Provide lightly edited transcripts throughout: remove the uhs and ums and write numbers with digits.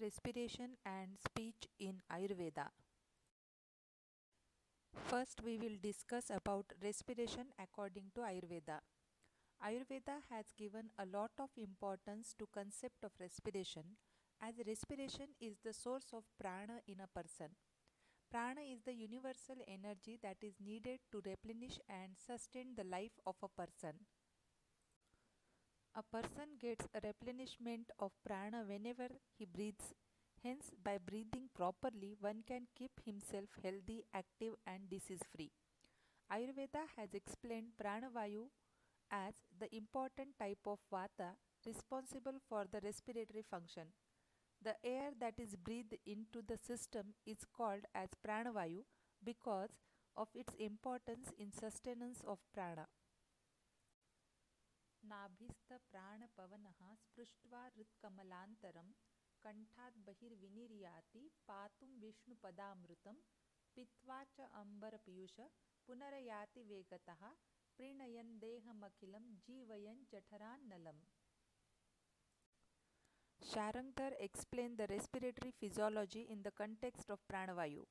Respiration and speech in Ayurveda. First, we will discuss about respiration according to Ayurveda. Ayurveda has given a lot of importance to concept of respiration, as respiration is the source of prana in a person. Prana is the universal energy that is needed to replenish and sustain the life of a person. A person gets a replenishment of prana whenever he breathes. Hence, by breathing properly, one can keep himself healthy, active, and disease free. Ayurveda has explained pranavayu as the important type of vata responsible for the respiratory function. The air that is breathed into the system is called as pranavayu because of its importance in sustenance of prana. नाभिस्थ प्राणपवनः स्पृष्ट्वा हृत्कमलान्तरं कण्ठात् बहिर्विनिर्याति पातुं विष्णुपदामृतं पीत्वा च अम्बरपीयूष पुनरयाति वेगतः प्रीणयन् देहमखिलं जीवयन् जठरान्नलम्. Sharangdhar explained the respiratory physiology in the context of pranavayu.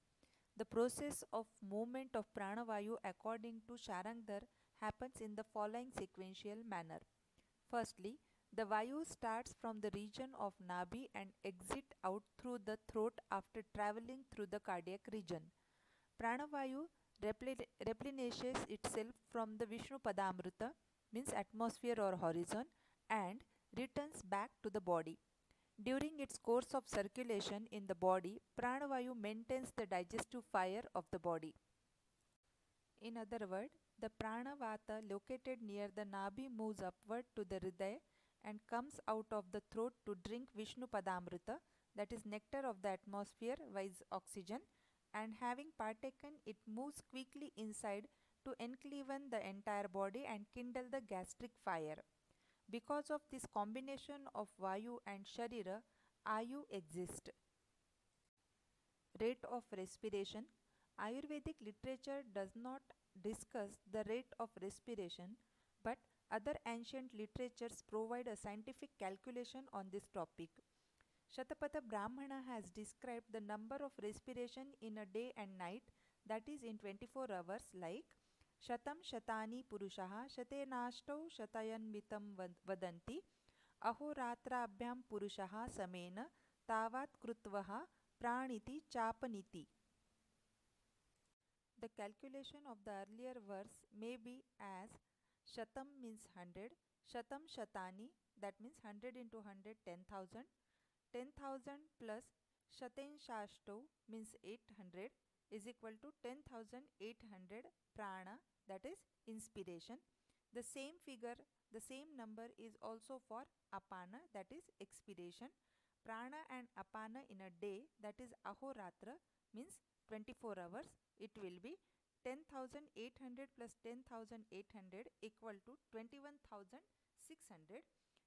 The process of movement of pranavayu according to Sharangdhar happens in the following sequential manner. Firstly, the vayu starts from the region of Nabhi and exits out through the throat after travelling through the cardiac region. Pranavayu replenishes itself from the Vishnu Padamrita, means atmosphere or horizon, and returns back to the body. During its course of circulation in the body, pranavayu maintains the digestive fire of the body. In other words, the pranavata located near the Nabhi moves upward to the Hridaya and comes out of the throat to drink Vishnu Padamrita, that is nectar of the atmosphere via oxygen, and having partaken it moves quickly inside to encleaven the entire body and kindle the gastric fire. Because of this combination of Vayu and Sharira, Ayu exists. Rate of respiration. Ayurvedic literature does not discuss the rate of respiration, but other ancient literatures provide a scientific calculation on this topic. Shatapatha Brahmana has described the number of respiration in a day and night, that is in 24 hours, like Shatam Shatani Purushaha Shatenashtau Shatayanmitam Vadanti Ahoratrabhyam Purushaha Samena Tavat Krutvaha Praniti Chapaniti. The calculation of the earlier verse may be as Shatam means 100, Shatam Shatani, that means 100 into 100, 10,000, 10,000 plus Shaten Shashto means 800 is equal to 10,800 prana, that is inspiration. The same figure, the same number is also for apana, that is expiration. Prana and apana in a day, that is ahoratra, means 24 hours. It will be 10,800 plus 10,800 equal to 21,600.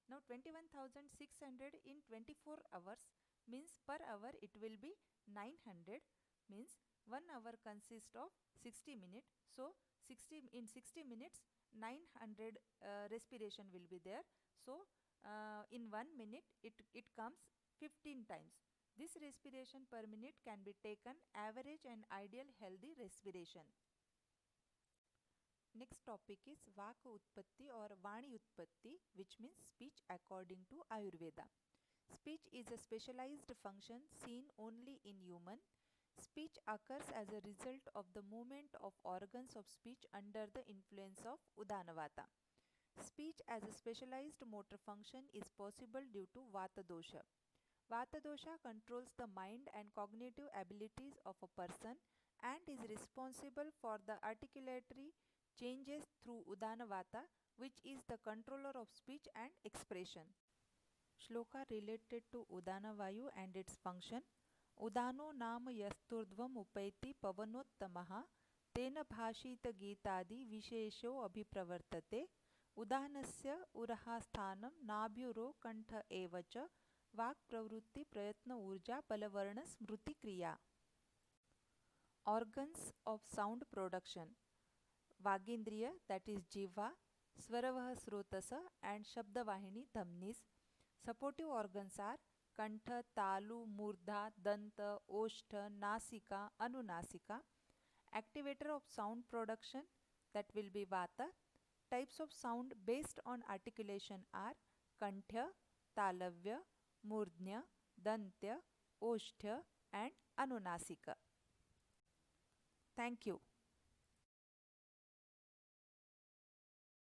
Now 21,600 in 24 hours means per hour it will be 900, means 1 hour consists of 60 minutes. So 60 minutes 900 respiration will be there. So in 1 minute it comes 15 times. This respiration per minute can be taken average and ideal healthy respiration. Next topic is Vaka Utpatti or Vani Utpatti, which means speech according to Ayurveda. Speech is a specialized function seen only in human. Speech occurs as a result of the movement of organs of speech under the influence of Udanavata. Speech as a specialized motor function is possible due to Vata dosha. Vata dosha controls the mind and cognitive abilities of a person and is responsible for the articulatory changes through Udana Vata, which is the controller of speech and expression. Shloka related to Udana Vayu and its function. Udano नाम यस्तुर्ध्वम् उपैति पवनोत्तमः तेन भाषित गीतादि विशेषो अभिप्रवर्तते उदानस्य उरः स्थानं नाभ्युरो कंठ एव च वाक् प्रवृत्ति प्रयत्न ऊर्जा बलवर्ण स्मृति क्रिया. Organs of sound production. Vagindriya, that is Jiva, Svaravah Srotasa and Shabdavahini Dhamnis. Supportive organs are कंठ, तालु, मूर्धा, दंत, ओष्ठ, nasika, anunasika. Activator of sound production, that will be vata. Types of sound based on articulation are kanthya, talavya, murdhya, dantya, osthya and anunasika. Thank you.